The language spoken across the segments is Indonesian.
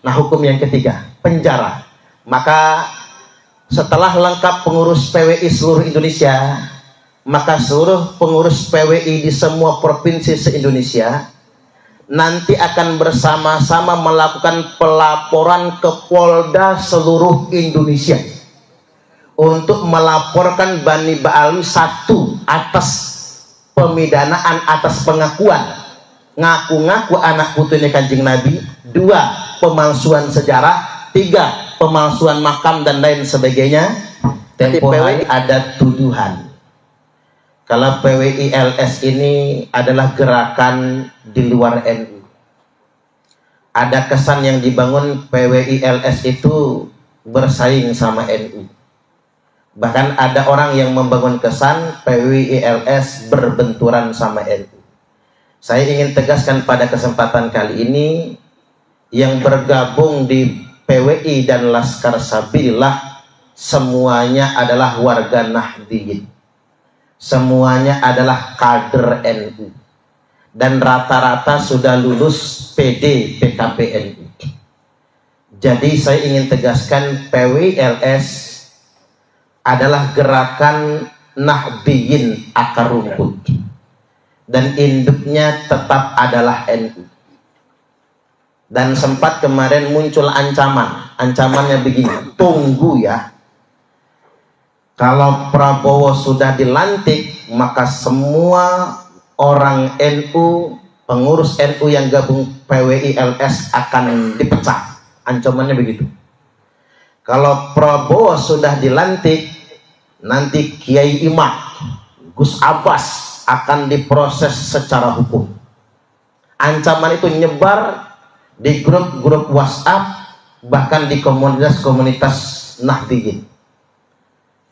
Nah, hukum yang ketiga, penjara. Maka setelah lengkap pengurus PWI seluruh Indonesia, maka seluruh pengurus PWI di semua provinsi se-Indonesia nanti akan bersama-sama melakukan pelaporan ke Polda seluruh Indonesia untuk melaporkan Bani Ba'alwi, satu, atas pemidanaan atas pengakuan ngaku-ngaku anak putunya Kanjeng Nabi, dua, pemalsuan sejarah, tiga, pemalsuan makam dan lain sebagainya. Tempo hari ada tuduhan kalau PWI LS ini adalah gerakan di luar NU. Ada kesan yang dibangun PWI LS itu bersaing sama NU. Bahkan ada orang yang membangun kesan PWI LS berbenturan sama NU. Saya ingin tegaskan pada kesempatan kali ini, yang bergabung di PWI dan Laskar Sabilillah semuanya adalah warga Nahdliyin. Semuanya adalah kader NU. Dan rata-rata sudah lulus PD PKP NU. Jadi saya ingin tegaskan PWI LS adalah gerakan Nahdliyin akar rumput. Dan induknya tetap adalah NU. Dan sempat kemarin muncul ancaman. Ancamannya begini, tunggu ya. Kalau Prabowo sudah dilantik, maka semua orang NU, pengurus NU yang gabung PWI LS akan dipecat. Ancamannya begitu. Kalau Prabowo sudah dilantik, nanti Kiai Imam, Gus Abbas akan diproses secara hukum. Ancaman itu nyebar di grup-grup WhatsApp, bahkan di komunitas-komunitas Nahdliyin.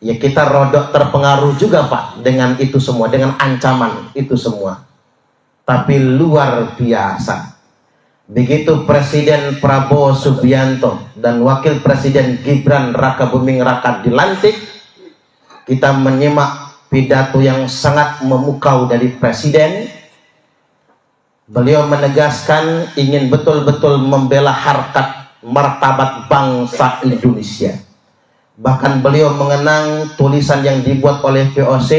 Ya, kita rodok terpengaruh juga Pak dengan itu semua, dengan ancaman itu semua. Tapi luar biasa. Begitu Presiden Prabowo Subianto dan Wakil Presiden Gibran Rakabuming Raka dilantik, kita menyimak pidato yang sangat memukau dari Presiden. Beliau menegaskan ingin betul-betul membela harkat martabat bangsa Indonesia. Bahkan beliau mengenang tulisan yang dibuat oleh VOC.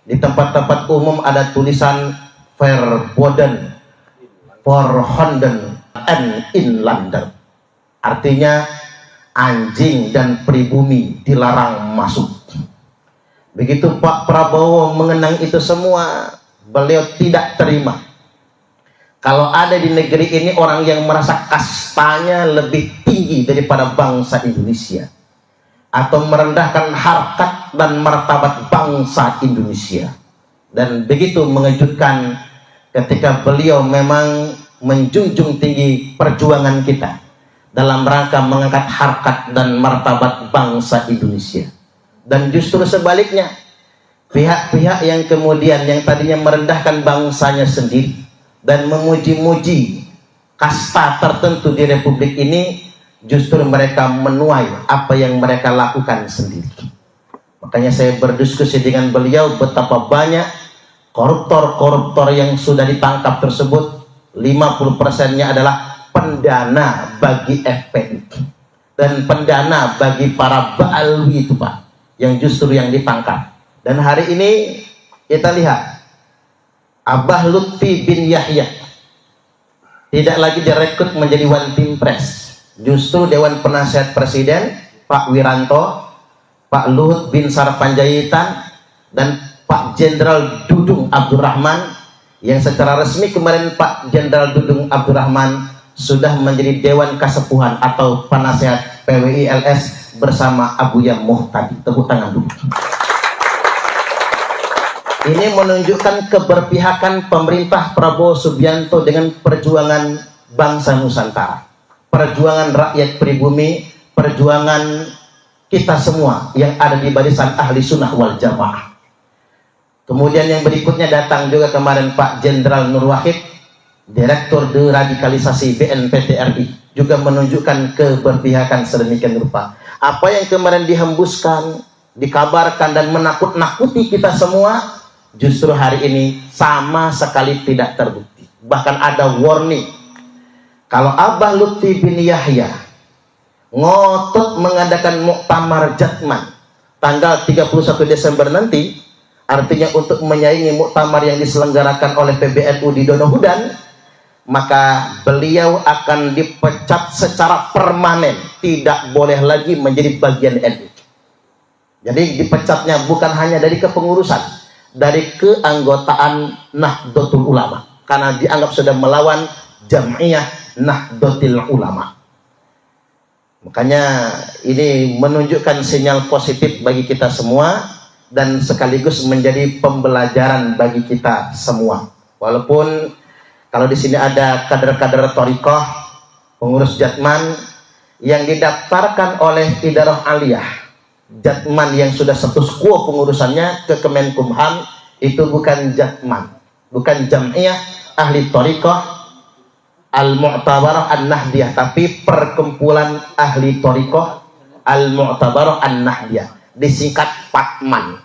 Di tempat-tempat umum ada tulisan Verboden, Voorhonden en Inlander. Artinya anjing dan pribumi dilarang masuk. Begitu Pak Prabowo mengenang itu semua, beliau tidak terima kalau ada di negeri ini orang yang merasa kastanya lebih tinggi daripada bangsa Indonesia, atau merendahkan harkat dan martabat bangsa Indonesia. Dan begitu mengejutkan ketika beliau memang menjunjung tinggi perjuangan kita dalam rangka mengangkat harkat dan martabat bangsa Indonesia. Dan justru sebaliknya, pihak-pihak yang kemudian yang tadinya merendahkan bangsanya sendiri dan memuji-muji kasta tertentu di Republik ini, justru mereka menuai apa yang mereka lakukan sendiri. Makanya saya berdiskusi dengan beliau betapa banyak koruptor-koruptor yang sudah ditangkap tersebut, 50%-nya adalah pendana bagi FPI dan pendana bagi para Ba'alwi itu Pak, yang justru yang ditangkap. Dan hari ini kita lihat Abah Lutfi bin Yahya tidak lagi direkrut menjadi One Team Press. Justru Dewan Penasihat Presiden Pak Wiranto, Pak Luhut bin Sarpanjaitan, dan Pak Jenderal Dudung Abdurrahman, yang secara resmi kemarin Pak Jenderal Dudung Abdurrahman sudah menjadi Dewan Kasepuhan atau Penasehat PWI LS bersama Abuya Muhtadi. Tepuk tangan dulu. Ini menunjukkan keberpihakan pemerintah Prabowo Subianto dengan perjuangan bangsa Nusantara, perjuangan rakyat pribumi, perjuangan kita semua yang ada di barisan ahli sunnah wal jamaah. Kemudian yang berikutnya datang juga kemarin Pak Jenderal Nur Wahid, Direktur Deradikalisasi BNPT RI, juga menunjukkan keberpihakan sedemikian rupa. Apa yang kemarin dihembuskan, dikabarkan dan menakut-nakuti kita semua, justru hari ini sama sekali tidak terbukti. Bahkan ada warning Kalau Abah Lutfi bin Yahya ngotot mengadakan muktamar Jatman tanggal 31 Desember nanti, artinya untuk menyaingi muktamar yang diselenggarakan oleh PBNU di Donohudan, maka beliau akan dipecat secara permanen, tidak boleh lagi menjadi bagian NU. Jadi dipecatnya bukan hanya dari kepengurusan, dari keanggotaan Nahdlatul Ulama, karena dianggap sudah melawan Jam'iyah Nahdlatul Ulama. Makanya ini menunjukkan sinyal positif bagi kita semua dan sekaligus menjadi pembelajaran bagi kita semua. Walaupun kalau di sini ada kader-kader Thariqah, pengurus Jatman yang didaftarkan oleh Idarah Aliyah Jatman yang sudah status quo pengurusannya ke Kemenkumham, itu bukan Jatman, bukan Jam'iyah Ahli Thariqah Al-Mu'tabarah An-Nahdiyah, tapi Perkumpulan Ahli Thariqah Al-Mu'tabarah An-Nahdiyah, disingkat PATMAN.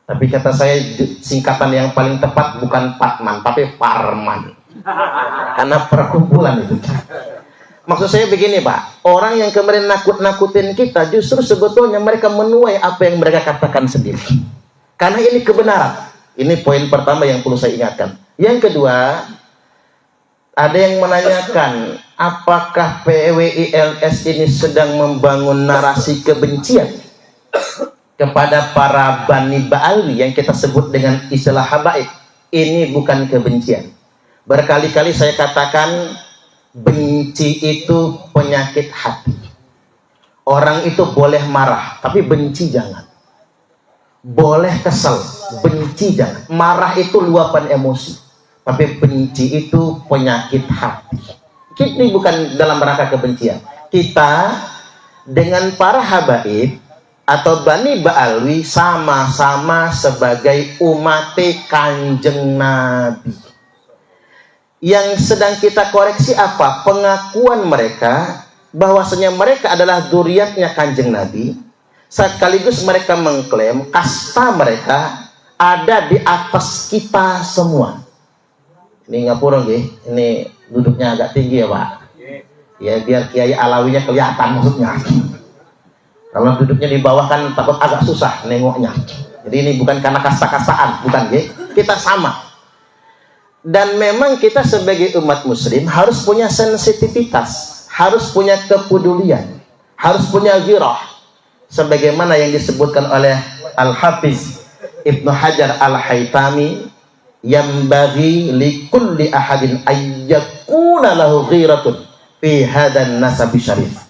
Tapi kata saya singkatan yang paling tepat bukan PATMAN, tapi Parman, karena perkumpulan itu. Maksud saya begini Pak, orang yang kemarin nakut-nakutin kita justru sebetulnya mereka menuai apa yang mereka katakan sendiri, karena ini kebenaran. Ini poin pertama yang perlu saya ingatkan. Yang kedua, ada yang menanyakan apakah PWILS ini sedang membangun narasi kebencian kepada para Bani Ba'alwi yang kita sebut dengan istilah habaib. Ini bukan kebencian. Berkali-kali saya katakan, benci itu penyakit hati. Orang itu boleh marah, tapi benci jangan. Boleh kesel, benci jangan. Marah itu luapan emosi, tapi benci itu penyakit hati. Ini bukan dalam rangka kebencian. Kita dengan para habaib atau Bani Ba'alwi sama-sama sebagai umat Kanjeng Nabi. Yang sedang kita koreksi apa? Pengakuan mereka bahwasanya mereka adalah dzurriatnya Kanjeng Nabi, sekaligus mereka mengklaim kasta mereka ada di atas kita semua. Ini ngapura nggih, ini duduknya agak tinggi ya Pak. Ya biar Kiai Alawinya kelihatan maksudnya. Kalau duduknya di bawah kan takut agak susah nengoknya. Jadi ini bukan karena kasta-kastaan, bukan nggih. Kita sama. Dan memang kita sebagai umat muslim harus punya sensitivitas, harus punya kepedulian, harus punya ghirah, sebagaimana yang disebutkan oleh Al-Hafiz Ibnu Hajar Al-Haytami, yambaghi likulli ahadin ayyakuna lahu ghiratun fi hadan nasabi syarif.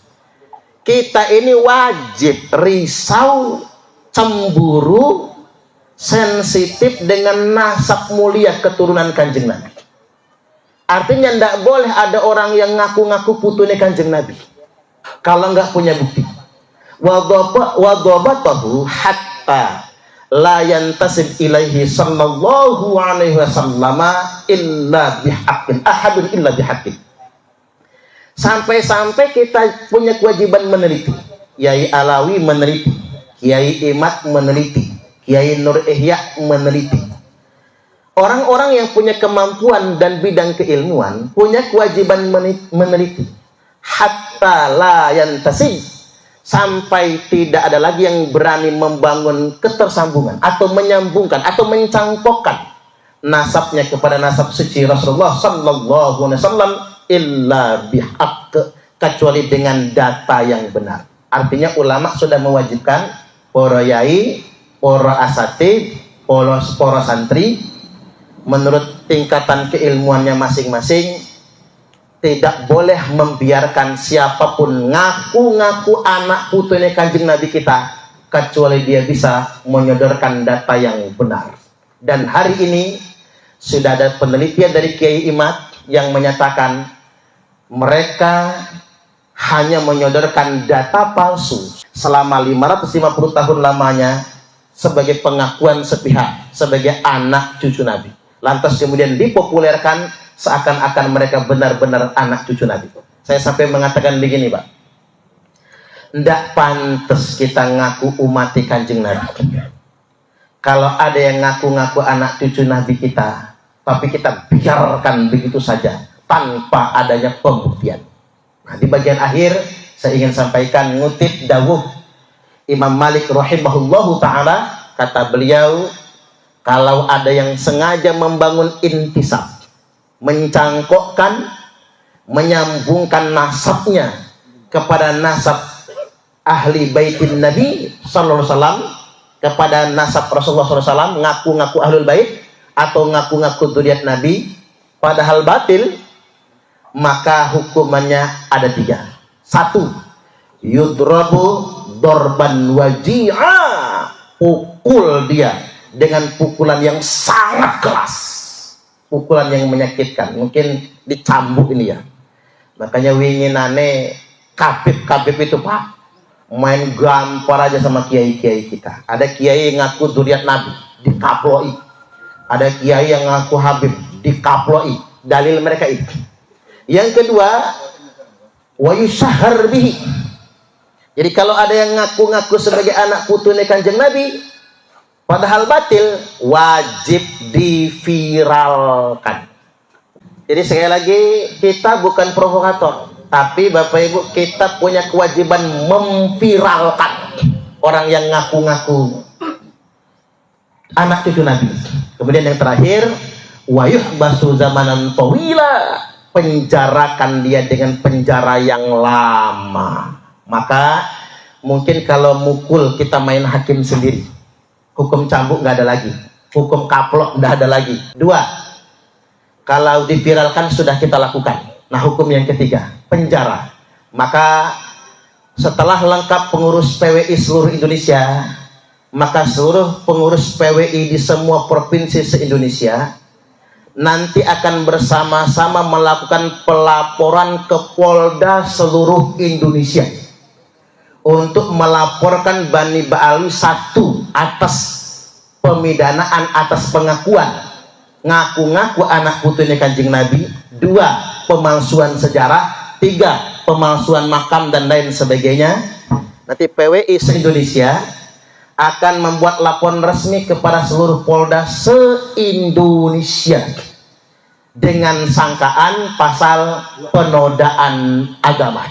Kita ini wajib risau, cemburu, sensitif dengan nasab mulia keturunan Kanjeng Nabi. Artinya tidak boleh ada orang yang ngaku-ngaku putune Kanjeng Nabi kalau nggak punya bukti. Wadhabatahu hatta la yantasib ilaihi sallallahu alaihi wasallam illa bihaqqin, ahadun illa bihaqqin. Sampai-sampai kita punya kewajiban meneliti. Kiai Alawi meneliti, Kiai Imad meneliti, Kiai Nur Ihya meneliti. Orang-orang yang punya kemampuan dan bidang keilmuan punya kewajiban meneliti. Hatta la yantasib, sampai tidak ada lagi yang berani membangun ketersambungan atau menyambungkan atau mencangkokkan nasabnya kepada nasab suci Rasulullah sallallahu alaihi wasallam illa bihaq, kecuali dengan data yang benar. Artinya ulama sudah mewajibkan para yai, para asatid, para santri menurut tingkatan keilmuannya masing-masing tidak boleh membiarkan siapapun ngaku-ngaku anak putune Kanjeng Nabi kita kecuali dia bisa menyodorkan data yang benar. Dan hari ini sudah ada penelitian dari Kiai Imad yang menyatakan mereka hanya menyodorkan data palsu selama 550 tahun lamanya sebagai pengakuan sepihak sebagai anak cucu Nabi. Lantas kemudian dipopulerkan seakan-akan mereka benar-benar anak cucu Nabi. Saya sampai mengatakan begini Pak, tidak pantas kita ngaku umat Kanjeng Nabi. Kalau ada yang ngaku-ngaku anak cucu Nabi kita, tapi kita biarkan begitu saja, tanpa adanya pembuktian. Nah, di bagian akhir saya ingin sampaikan ngutip dawuh Imam Malik rahimahullahu ta'ala. Kata beliau, kalau ada yang sengaja membangun intisab, mencangkokkan, menyambungkan nasabnya kepada nasab ahli baitin Nabi sallallahu alaihi wasallam, kepada nasab Rasulullah sallallahu alaihi wasallam, ngaku-ngaku ahlul bait atau ngaku-ngaku dzurriyyat Nabi, padahal batil, maka hukumannya ada 3. 1, yudrabu dorban waji'a, pukul dia dengan pukulan yang sangat keras, pukulan yang menyakitkan, mungkin dicambuk ini ya. Makanya winginane kabib itu Pak main gampar aja sama kiai-kiai kita. Ada kiai yang ngaku dzurriyyat Nabi, dikaploi. Ada kiai yang ngaku habib, dikaploi. Dalil mereka itu. Yang kedua, wa yusyahhar bihi. Jadi kalau ada yang ngaku-ngaku sebagai anak putune Kanjeng Nabi padahal batil, wajib diviralkan. Jadi sekali lagi, kita bukan provokator, tapi Bapak Ibu, kita punya kewajiban memviralkan orang yang ngaku-ngaku anak cucu Nabi. Kemudian yang terakhir, wa yuhbasu zamanan tawila, penjarakan dia dengan penjara yang lama. Maka mungkin kalau mukul kita main hakim sendiri, hukum cambuk nggak ada lagi, hukum kaplok nggak ada lagi. 2, kalau diviralkan sudah kita lakukan. Nah, hukum yang ketiga, penjara. Maka setelah lengkap pengurus PWI seluruh Indonesia, maka seluruh pengurus PWI di semua provinsi se-Indonesia nanti akan bersama-sama melakukan pelaporan ke Polda seluruh Indonesia untuk melaporkan Bani Ba'alwi 1 atas pemidanaan atas pengakuan ngaku-ngaku anak putunya Kanjeng Nabi, 2 pemalsuan sejarah, 3 pemalsuan makam dan lain sebagainya. Nanti PWI se-Indonesia akan membuat laporan resmi kepada seluruh Polda se-Indonesia dengan sangkaan pasal penodaan agama.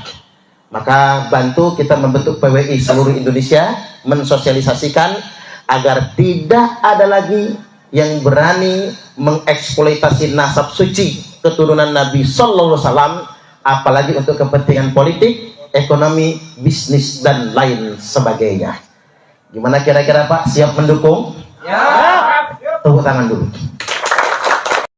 Maka bantu kita membentuk PWI seluruh Indonesia, mensosialisasikan agar tidak ada lagi yang berani mengeksploitasi nasab suci keturunan Nabi Sallallahu Alaihi Wasallam, apalagi untuk kepentingan politik, ekonomi, bisnis dan lain sebagainya. Gimana kira-kira Pak? Siap mendukung? Ya. Tepuk tangan dulu.